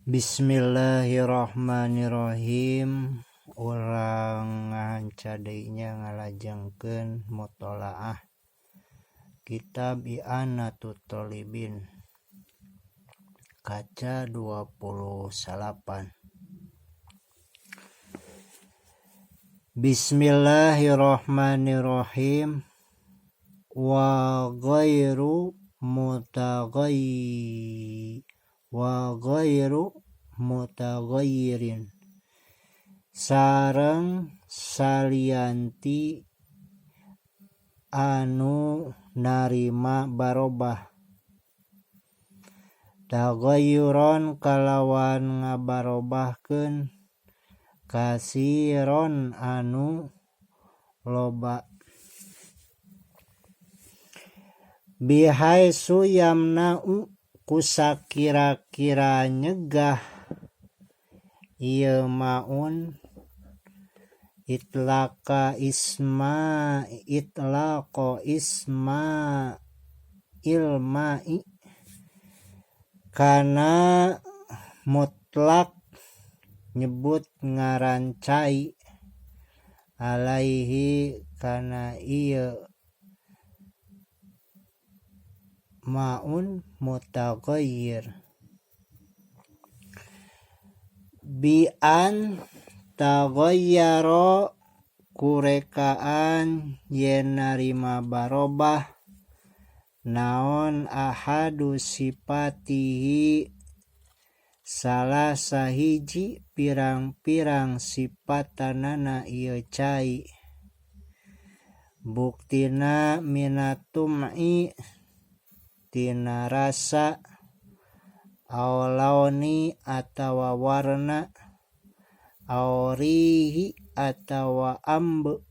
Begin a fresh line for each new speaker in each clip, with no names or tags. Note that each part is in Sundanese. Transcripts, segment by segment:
Bismillahirrahmanirrahim. Urang ngahancadeinya ngalajengkeun mutolaah kitab I'anatul Thalibin kaca 28. Bismillahirrahmanirrahim. Wa ghairu mutaghayyirin sareng salianti anu narima barobah. Taghayyuron kalawan ngabarobahkeun kasiron anu loba. Bihaisu yamna'u kusakira-kira nyegah ieu maun itlaqa ilma'i kana mutlak nyebut ngaran cai alaihi kana ieu maun mutaghayyir. Bi an taghayyara kurekaan yen narima barobah naon ahadu sifatihi salah sahiji pirang-pirang sifatanana ieu cai. Buktina minatum'i tina rasa aw launi atawa warna aw rihi atawa ambe.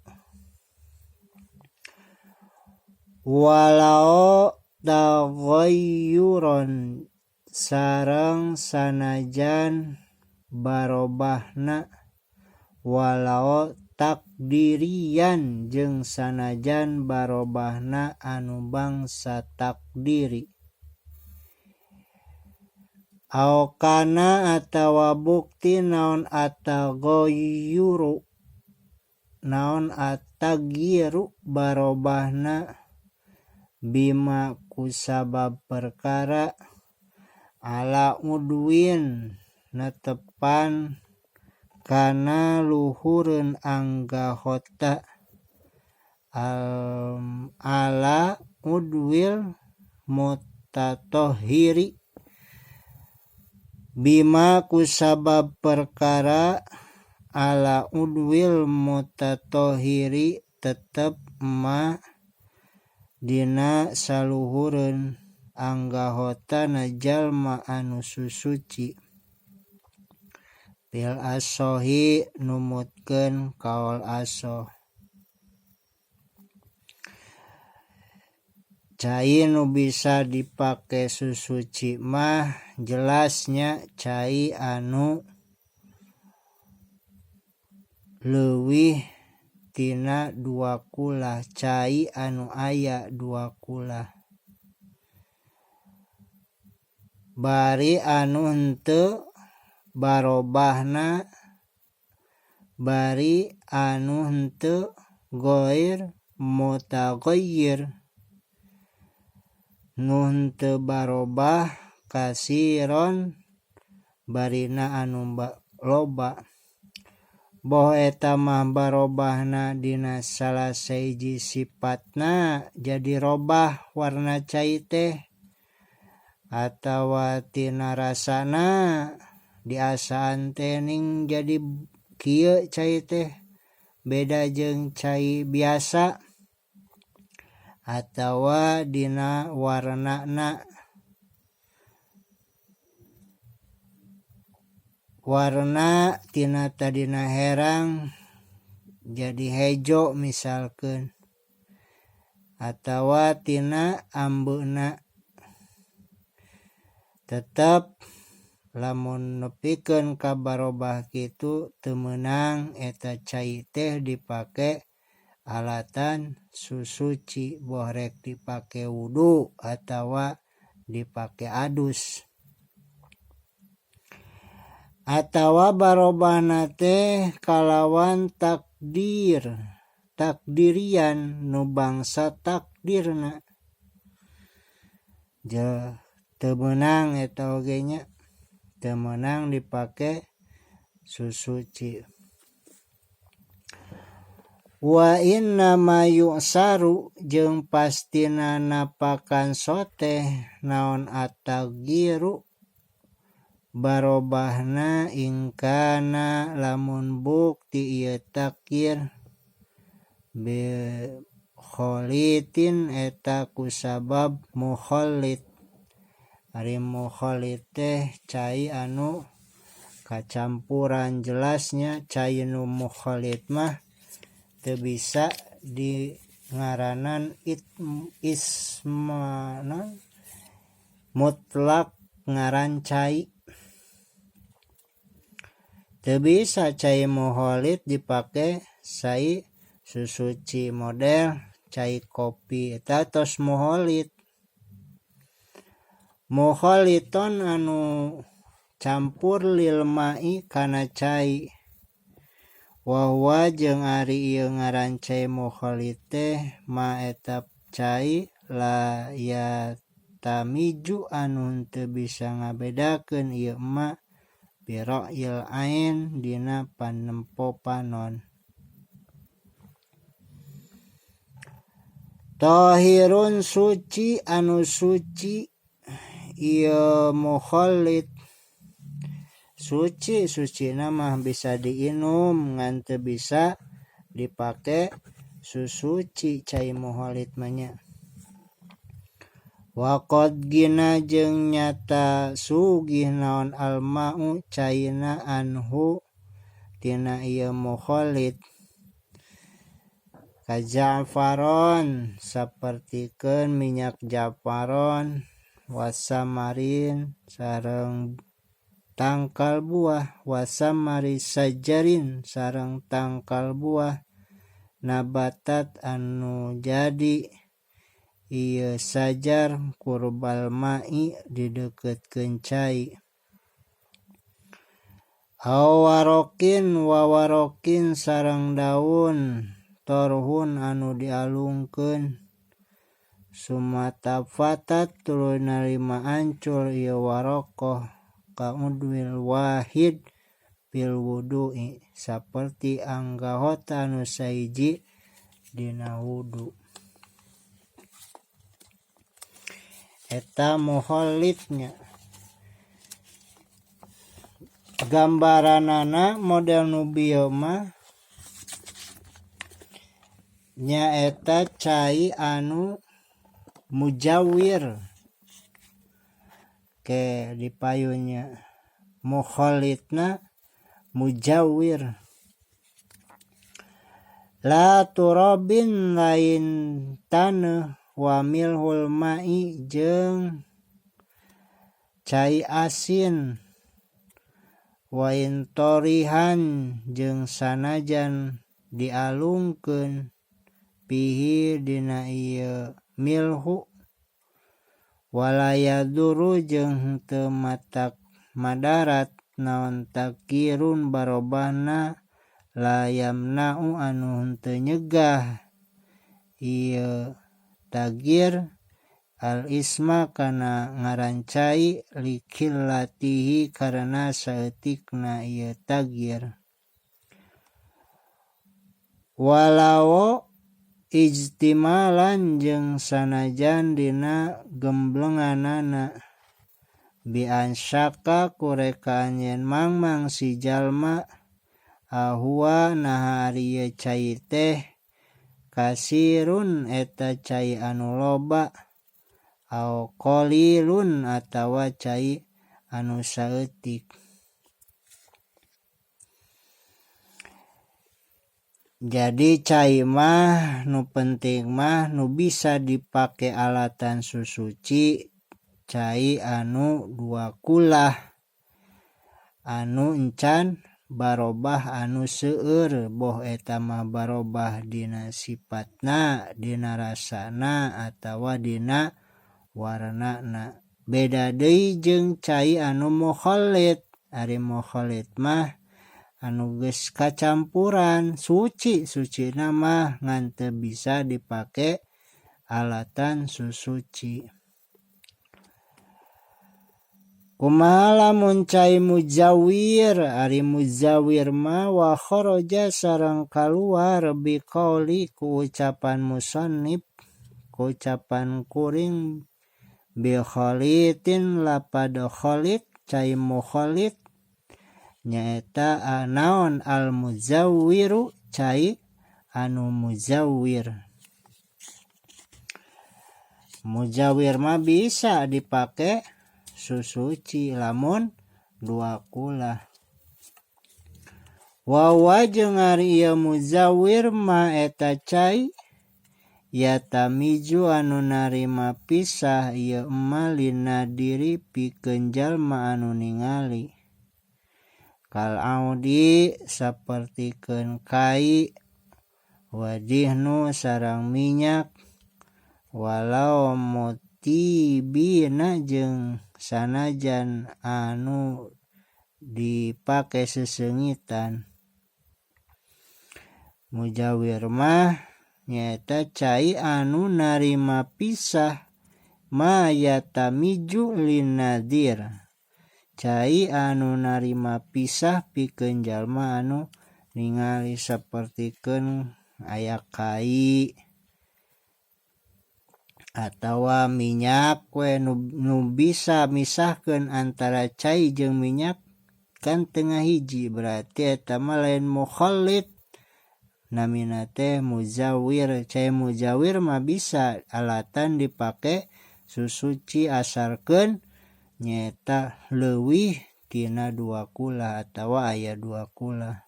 Walau taghayyuron sareng sanajan barobahna walau takdirian jeung sanajan barobahna anu bangsa takdiri. Aw kana atawa bukti naon ataghayyuru barobahna bima kusabab perkara ala udwin netepan kana luhureun anggahota ala udwil mutatohiri bima kusabab perkara ala udwil mutatohiri tetep ma dina saluhureun anggahotana jalma anu susuci. Bil asohi numutkeun kaul asoh. Cai nu bisa dipake susuci mah jelasnya cai anu leuwih tina 2 kulah, cai anu aya 2 kulah. Bari anu henteu barobahna bari anu henteu ghair mutaghayyir. Nu henteu barobah kasiron barina anu loba. Boh eta mah barobahna dina salah sahiji sifatna jadi robah warna cai teh atawa tina rasana diasaan teh ning jadi kieu cai teh beda jeung cai biasa atawa dina warna tina tadina herang jadi hejo misalkeun atawa tina ambeuna. Tetep lamun nepikeun ka barobah kitu teu meunang eta cai teh dipake alatan susuci, boh rek dipake wudu atawa dipake adus. atawa barobahna teh kalawan takdirian nu bangsa takdirna teu meunang eta oge nya teu meunang dipake susuci. Wa inna ma yu'saru jeung pastina napakan soteh naon at-taghyiru barobahna ingkana lamun bukti ieu takyir bi kholitin eta kusabab mukhallit. Ari mukhallit teh cai anu kacampuran, jelasnya cai nu mukhallit mah teu bisa di ngaranan mutlak ngaran cai. Teu bisa cai mukhallit dipake sai susuci model cai kopi eta tos mukhallit. Mukhaliton anu campur lil ma'i kana cai. Wa huwa jeung ari ieu ngaran cai mukhallit teh ma eta cai la ya tamiju anu teu bisa ngabedakeun ieu ma bira'il ain dina panempopanon. Tahirun suci anu suci ieu mukhallit. Sucina mah bisa diinum ngan teu bisa dipake susuci cai mukhallit mah nya. Wa qad gina jeung nyata sugih naon alma'u caina anhu tina ieu mukhallit. Kaja'faron sapertikeun minyak ja'faron wasamarin sareng tangkal buah wasamari sajarin sareng tangkal buah nabatat anu jadi ieu sajar kurbal ma'i dideukeutkeun cai. Wawarokin sareng daun torhun anu dialungkeun sumatafatat tuluy narima ancul ieu warokoh kaudwil wahid bil wudu'i saperti anggahota anu sahiji dina wudu. Eta mukhallitnya. Gambaranana model nu bieu mah nyaeta cai anu mujawir ke dipayunnya mukhallitna mujawir. La turabin lain taneuh wa milhul ma'i jeung cai asin wa intorihan jeung sanajan dialungkeun pihi dina ieu milhu walayaduru jeung teu matak madarat naon takirun barobahna layamna'u anu henteu nyegah ieu tagir al isma kana ngaran cai likillatihi karena saeutikna ieu tagir. Walau ijtimalan jeung sanajan dina gemblenganana bi ansyaka kurekaan yen mangmang si jalma ahwa naha ari ieu cai teh kasirun eta cai anu loba au qalilun atawa cai anu saeutik. Jadi cai mah nu penting mah nu bisa dipake alatan susuci cai anu dua kulah anu encan barobah anu seueur boh eta mah barobah dina sifatna, dina rasana atawa dina warnana. Beda deui jeung cai anu mukhallit. Ari mukhalid mah anu geus kacampuran suci nama ngan teu bisa dipake alatan susuci. Kumaha lamun cai mujawir? Ari mujawir mah wa kharaja sareng kaluar biqauli ku ucapan musannif ku ucapan kuring bi khalitin lapad khalid cai mukhalid nyaeta naon al mujawwiru cai anu mujawir. Mujawir mah bisa dipake susuci lamun dua kula. Wa jeung ari ieu mujawir mah eta cai yatamiju anu narima pisah ieu mah lina diri pikeun jalma anu ningali. Kal audi sapertikeun kai wadihnu sareng minyak walau mutibina jeung sanajan anu dipake seseungitan. Mujawir mah nyaeta cai anu narima pisah ma yatamiju linadir. Cai anu narima pisah pikeun jalma anu ningali sapertikeun aya kai atawa minyak we nu bisa misahkeun antara cai jeung minyak kan tengah hiji berarti eta mah lain mukhalid namina teh mujawir. Cai mujawir mah bisa alatan dipake susuci asalkeun nyaeta leuwih tina dua kula atawa aya dua kula.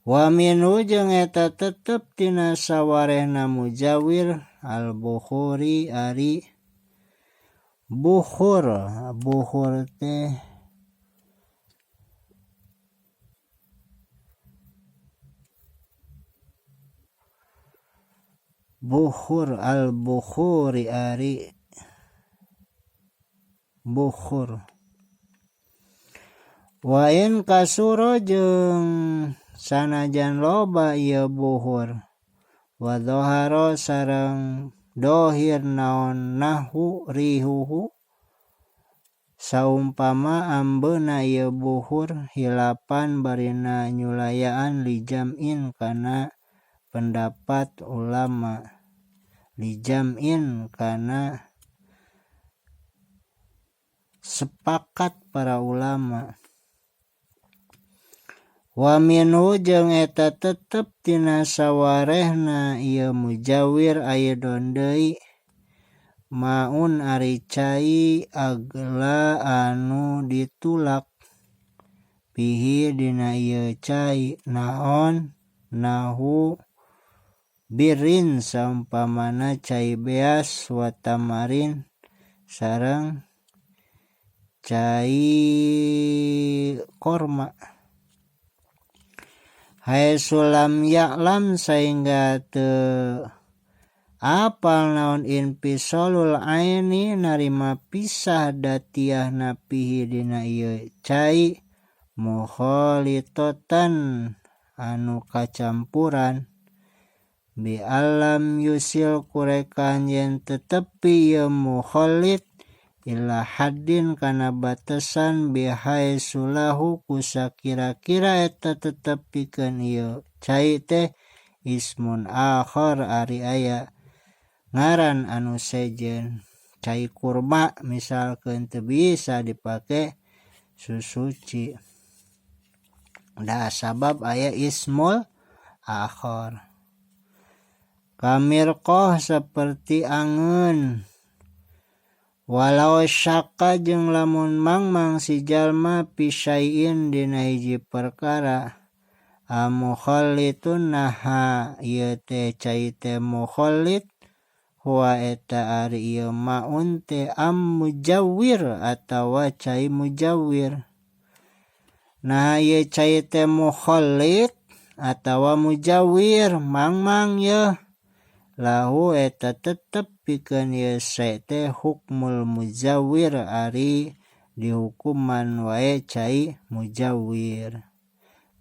Wa minhu jeung eta tetep tina sawarehna mujawir al bukhuri ari bukhur. Bukhur teh bukhur al bukhuri ari bukhur. Wa in kasuro jeung sanajan loba ieu buhur wa dhahara sareng dohir naon nahu rihuhu saumpama ambeuna ieu buhur hilapan barina nyulayaan lijam'in kana pendapat ulama. Lijam'in kana sepakat para ulama. Wa minhu jeung eta tetep tina sawarehna ieu mujawir ayeudon deui maun ari cai agla anu ditulak bihi dina ieu cai naon nahu birin saumpamana cai beas wa tamarin sareng cai korma. Hai sulam ya'lam sehingga teu apal naon infisolul aini narima pisah datiah napihi dina ieu cai mukhalitotan anu kacampuran bi alam yusil kurekan yen tetepi ieu mukhalit ila haddin kana batasan bihai sulahu kusa kira-kira eta tetep pikeun ieu cai teh ismun akhar ari aya ngaran anu sejen. Cai kurma misalkeun teu bisa dipake susuci da sabab aya ismul akhar. Kamirqoh saperti angeun. Walau syakka jeung lamun mangmang si jalma pisaiin dina hiji perkara mukhallitun naha ieu teh cai teh mukhallit huwa eta ari ieu maun teh mujawir atawa cai mujawir. Nah ieu cai teh mukhallit atawa mujawir mangmang yeuh lahu eta tetep pikeun ieu teh hukmul mujawir ari dihukuman wae cai mujawir.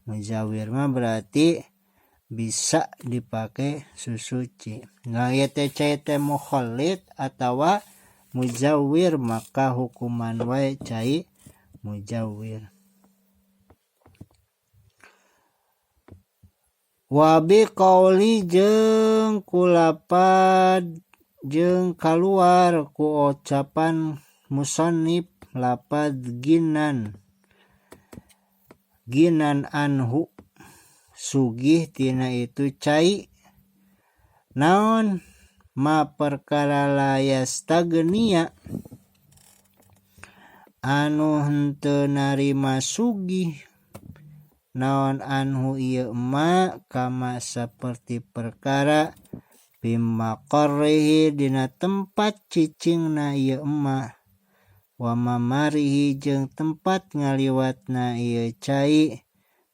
Mujawir mah berarti bisa dipakai susuci. Nah ieu teh cai teh mukhalid atawa mujawir, maka hukuman wae cai mujawir. Wabi qauli jeung kulapad jeung kaluar ku ucapan musannif lapad ginan anhu sugih tina itu cai naon ma perkara layas tagenia anu henteu narima sugih naon anhu ieu ma kama saperti perkara bimaqarrihi dina tempat cicingna ieu ma wa mamarihi jeung tempat ngaliwatna ieu cai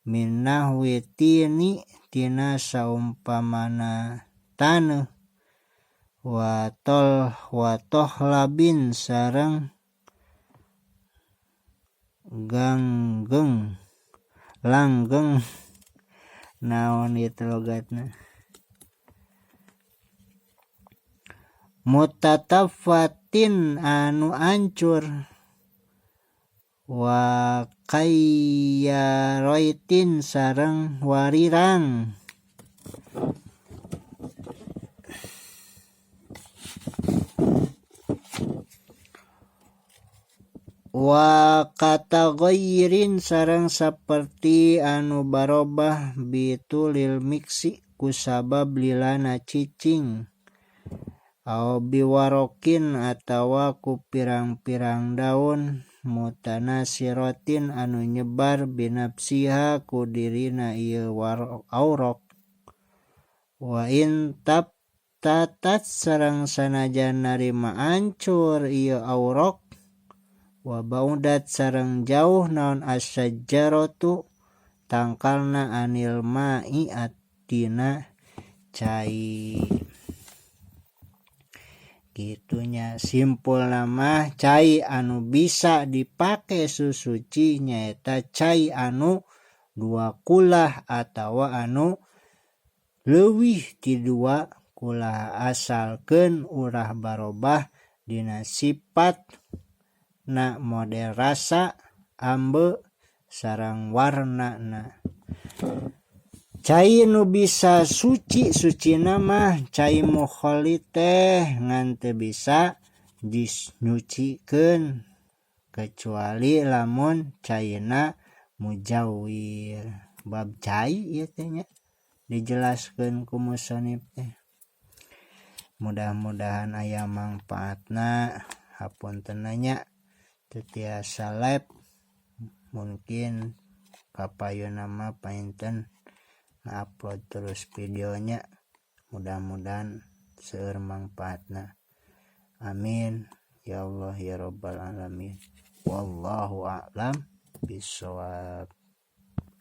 min nahwi tini tina saumpamana taneuh wa tohlabin sareng langgeng naon ieu logatna mutataffatin anu ancur wa qayyaraitin sareng warirang wa katagayrin sareng saperti anu barobah bitulil miksi kusabab lilana cicing au biwarokin atawa ku pirang-pirang daun mutanasirotin anu nyebar binapsiha ku dirina ieu aurok wa in tatat sareng sanajan narima ancur ieu aurok wa baudat sareng jauh naon asyajaratu tangkalna anil ma'i atina cai. Gitunya simpul nama cai anu bisa dipake susuci nyaeta cai anu 2 kulah atawa anu leuwih ti 2 kulah asalkeun urang barobah dina sifat na model rasa ambe sareng warna na. Cai nu bisa sucina mah cai mukhalid teh ngan teu bisa dinyucikeun kecuali lamun caina mujawir. Bab cai ieu teh nya dijelaskeun ku musannif teh. Mudah-mudahan aya mangpaatna. Hapunten nya teu tiasa live mungkin kapayuna mah painten upload terus videonya, mudah-mudahan seueur mangpaatna. Amin ya Allah ya rabbal alamin. Wallahu a'lam bishawab.